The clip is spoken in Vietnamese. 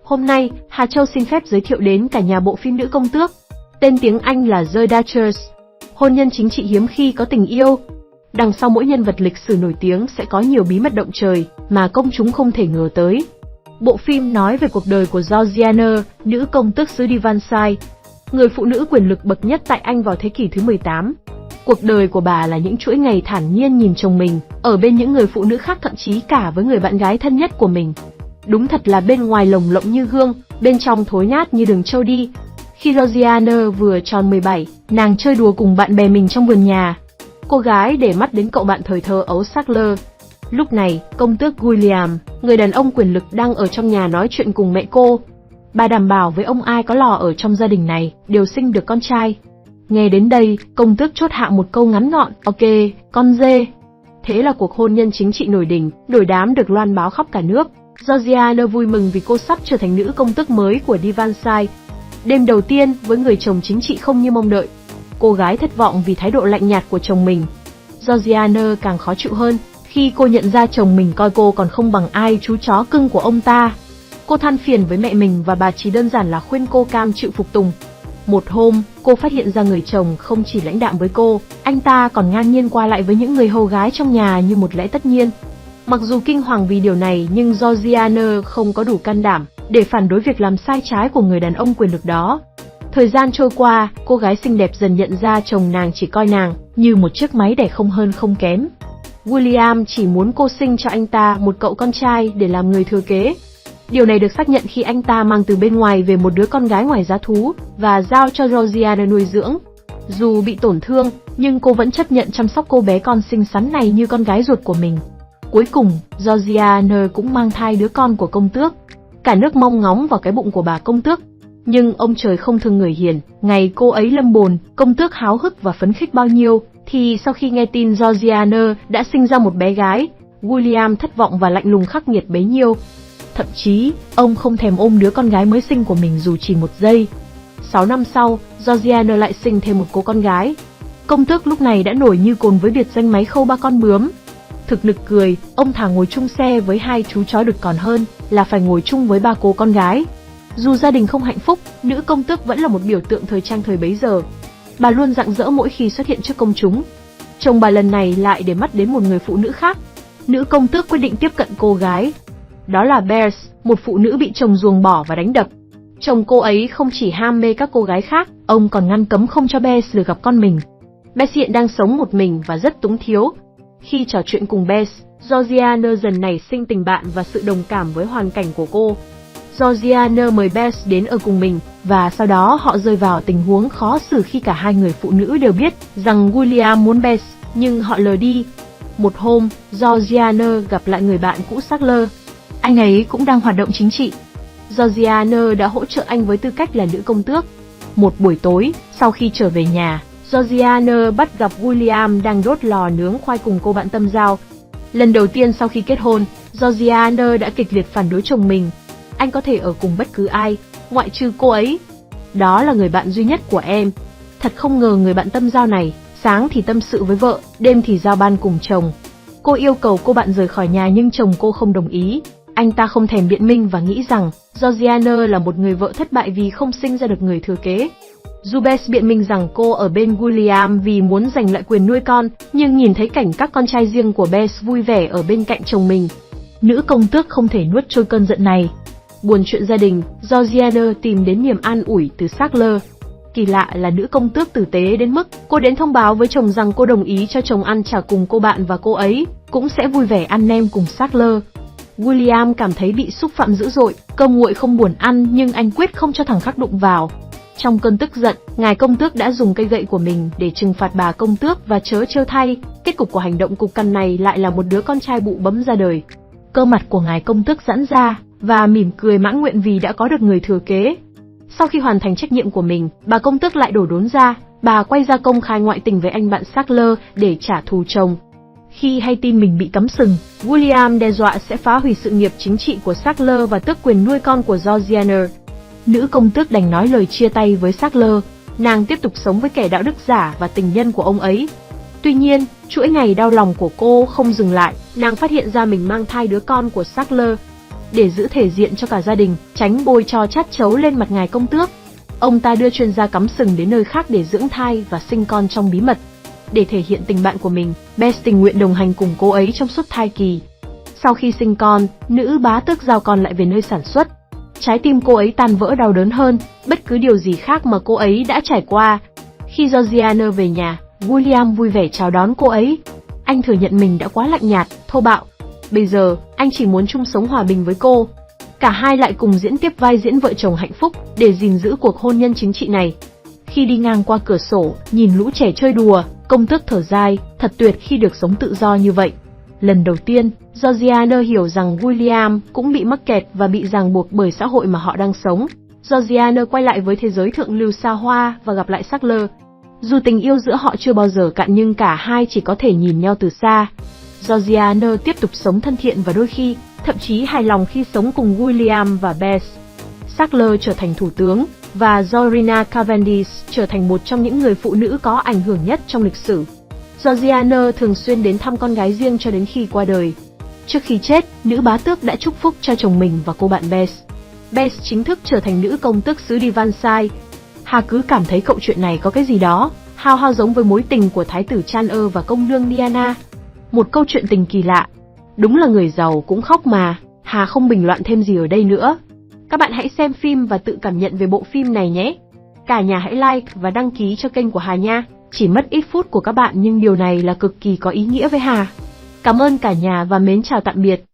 Hôm nay, Hà Châu xin phép giới thiệu đến cả nhà bộ phim Nữ Công Tước. Tên tiếng Anh là The Duchess. Hôn nhân chính trị hiếm khi có tình yêu. Đằng sau mỗi nhân vật lịch sử nổi tiếng sẽ có nhiều bí mật động trời mà công chúng không thể ngờ tới. Bộ phim nói về cuộc đời của Georgiana, nữ công tước xứ Devonshire, người phụ nữ quyền lực bậc nhất tại Anh vào thế kỷ thứ 18. Cuộc đời của bà là những chuỗi ngày thản nhiên nhìn chồng mình, ở bên những người phụ nữ khác, thậm chí cả với người bạn gái thân nhất của mình. Đúng thật là bên ngoài lồng lộng như gương, bên trong thối nát như đường trâu đi. Khi Georgiana vừa tròn 17, nàng chơi đùa cùng bạn bè mình trong vườn nhà. Cô gái để mắt đến cậu bạn thời thơ ấu Sackler. Lúc này, công tước William, người đàn ông quyền lực, đang ở trong nhà nói chuyện cùng mẹ cô. Bà đảm bảo với ông ai có lò ở trong gia đình này đều sinh được con trai. Nghe đến đây, công tước chốt hạ một câu ngắn gọn: "Ok, con dê." Thế là cuộc hôn nhân chính trị nổi đình, nổi đám được loan báo khắp cả nước. Georgiana vui mừng vì cô sắp trở thành nữ công tước mới của Devonshire. Đêm đầu tiên với người chồng chính trị không như mong đợi, cô gái thất vọng vì thái độ lạnh nhạt của chồng mình. Georgiana càng khó chịu hơn khi cô nhận ra chồng mình coi cô còn không bằng ai chú chó cưng của ông ta. Cô than phiền với mẹ mình và bà chỉ đơn giản là khuyên cô cam chịu phục tùng. Một hôm, cô phát hiện ra người chồng không chỉ lãnh đạm với cô, anh ta còn ngang nhiên qua lại với những người hầu gái trong nhà như một lẽ tất nhiên. Mặc dù kinh hoàng vì điều này, nhưng Georgiana không có đủ can đảm để phản đối việc làm sai trái của người đàn ông quyền lực đó. Thời gian trôi qua, cô gái xinh đẹp dần nhận ra chồng nàng chỉ coi nàng như một chiếc máy đẻ không hơn không kém. William chỉ muốn cô sinh cho anh ta một cậu con trai để làm người thừa kế. Điều này được xác nhận khi anh ta mang từ bên ngoài về một đứa con gái ngoài giá thú và giao cho Georgiana nuôi dưỡng. Dù bị tổn thương, nhưng cô vẫn chấp nhận chăm sóc cô bé con xinh xắn này như con gái ruột của mình. Cuối cùng, Georgiana cũng mang thai đứa con của công tước. Cả nước mong ngóng vào cái bụng của bà công tước. Nhưng ông trời không thương người hiền, ngày cô ấy lâm bồn, công tước háo hức và phấn khích bao nhiêu, thì sau khi nghe tin Georgiana đã sinh ra một bé gái, William thất vọng và lạnh lùng khắc nghiệt bấy nhiêu. Thậm chí, ông không thèm ôm đứa con gái mới sinh của mình dù chỉ một giây. 6 năm sau, Georgiana lại sinh thêm một cô con gái. Công tước lúc này đã nổi như cồn với biệt danh máy khâu ba con bướm. Thực nực cười, ông thà ngồi chung xe với hai chú chó đực còn hơn là phải ngồi chung với ba cô con gái. Dù gia đình không hạnh phúc, nữ công tước vẫn là một biểu tượng thời trang thời bấy giờ. Bà luôn rạng rỡ mỗi khi xuất hiện trước công chúng. Chồng bà lần này lại để mắt đến một người phụ nữ khác. Nữ công tước quyết định tiếp cận cô gái. Đó là Bess, một phụ nữ bị chồng ruồng bỏ và đánh đập. Chồng cô ấy không chỉ ham mê các cô gái khác, ông còn ngăn cấm không cho Bess được gặp con mình. Bess hiện đang sống một mình và rất túng thiếu. Khi trò chuyện cùng Bess, Georgiana dần nảy sinh tình bạn và sự đồng cảm với hoàn cảnh của cô. Georgiana mời Bess đến ở cùng mình, và sau đó họ rơi vào tình huống khó xử khi cả hai người phụ nữ đều biết rằng William muốn Bess, nhưng họ lờ đi. Một hôm, Georgiana gặp lại người bạn cũ Sackler. Anh ấy cũng đang hoạt động chính trị. Georgiana đã hỗ trợ anh với tư cách là nữ công tước. Một buổi tối, sau khi trở về nhà, Georgiana bắt gặp William đang đốt lò nướng khoai cùng cô bạn tâm giao. Lần đầu tiên sau khi kết hôn, Georgiana đã kịch liệt phản đối chồng mình. Anh có thể ở cùng bất cứ ai, ngoại trừ cô ấy. Đó là người bạn duy nhất của em. Thật không ngờ người bạn tâm giao này, sáng thì tâm sự với vợ, đêm thì giao ban cùng chồng. Cô yêu cầu cô bạn rời khỏi nhà nhưng chồng cô không đồng ý. Anh ta không thèm biện minh và nghĩ rằng Georgiana là một người vợ thất bại vì không sinh ra được người thừa kế. Bess biện minh rằng cô ở bên William vì muốn giành lại quyền nuôi con, nhưng nhìn thấy cảnh các con trai riêng của Bess vui vẻ ở bên cạnh chồng mình, nữ công tước không thể nuốt trôi cơn giận này. Buồn chuyện gia đình, Georgiana tìm đến niềm an ủi từ Sackler. Kỳ lạ là nữ công tước tử tế đến mức cô đến thông báo với chồng rằng cô đồng ý cho chồng ăn chả cùng cô bạn và cô ấy cũng sẽ vui vẻ ăn nem cùng Sackler. William cảm thấy bị xúc phạm dữ dội, cơm nguội không buồn ăn nhưng anh quyết không cho thằng khác đụng vào. Trong cơn tức giận, ngài công tước đã dùng cây gậy của mình để trừng phạt bà công tước và trớ trêu thay, kết cục của hành động cục cằn này lại là một đứa con trai bụ bẫm ra đời. Cơ mặt của ngài công tước giãn ra và mỉm cười mãn nguyện vì đã có được người thừa kế. Sau khi hoàn thành trách nhiệm của mình, bà công tước lại đổ đốn ra, bà quay ra công khai ngoại tình với anh bạn Sackler để trả thù chồng. Khi hay tin mình bị cắm sừng, William đe dọa sẽ phá hủy sự nghiệp chính trị của Sackler và tước quyền nuôi con của Georgiana. Nữ công tước đành nói lời chia tay với Sackler, nàng tiếp tục sống với kẻ đạo đức giả và tình nhân của ông ấy. Tuy nhiên, chuỗi ngày đau lòng của cô không dừng lại, nàng phát hiện ra mình mang thai đứa con của Sackler. để giữ thể diện cho cả gia đình, tránh bôi tro chát chấu lên mặt ngài công tước. Ông ta đưa chuyên gia cắm sừng đến nơi khác để dưỡng thai và sinh con trong bí mật. Để thể hiện tình bạn của mình, Bess tình nguyện đồng hành cùng cô ấy trong suốt thai kỳ. Sau khi sinh con, nữ bá tước giao con lại về nơi sản xuất. Trái tim cô ấy tan vỡ đau đớn hơn bất cứ điều gì khác mà cô ấy đã trải qua. Khi Georgiana về nhà, William vui vẻ chào đón cô ấy. Anh thừa nhận mình đã quá lạnh nhạt, thô bạo. Bây giờ, anh chỉ muốn chung sống hòa bình với cô. Cả hai lại cùng diễn tiếp vai diễn vợ chồng hạnh phúc để gìn giữ cuộc hôn nhân chính trị này. Khi đi ngang qua cửa sổ, nhìn lũ trẻ chơi đùa, công tước thở dài, thật tuyệt khi được sống tự do như vậy. Lần đầu tiên, Georgiana hiểu rằng William cũng bị mắc kẹt và bị ràng buộc bởi xã hội mà họ đang sống. Georgiana quay lại với thế giới thượng lưu xa hoa và gặp lại Sackler. Dù tình yêu giữa họ chưa bao giờ cạn nhưng cả hai chỉ có thể nhìn nhau từ xa. Georgiana tiếp tục sống thân thiện và đôi khi, thậm chí hài lòng khi sống cùng William và Bess. Sackler trở thành thủ tướng, và Georgina Cavendish trở thành một trong những người phụ nữ có ảnh hưởng nhất trong lịch sử. Georgiana thường xuyên đến thăm con gái riêng cho đến khi qua đời. Trước khi chết, nữ bá tước đã chúc phúc cho chồng mình và cô bạn Bess. Bess chính thức trở thành nữ công tước xứ Devonshire. Hà cứ cảm thấy câu chuyện này có cái gì đó hao giống với mối tình của thái tử Chan và công nương Diana. Một câu chuyện tình kỳ lạ. Đúng là người giàu cũng khóc mà. Hà không bình luận thêm gì ở đây nữa. Các bạn hãy xem phim và tự cảm nhận về bộ phim này nhé. Cả nhà hãy like và đăng ký cho kênh của Hà nha. Chỉ mất ít phút của các bạn nhưng điều này là cực kỳ có ý nghĩa với Hà. Cảm ơn cả nhà và mến chào tạm biệt.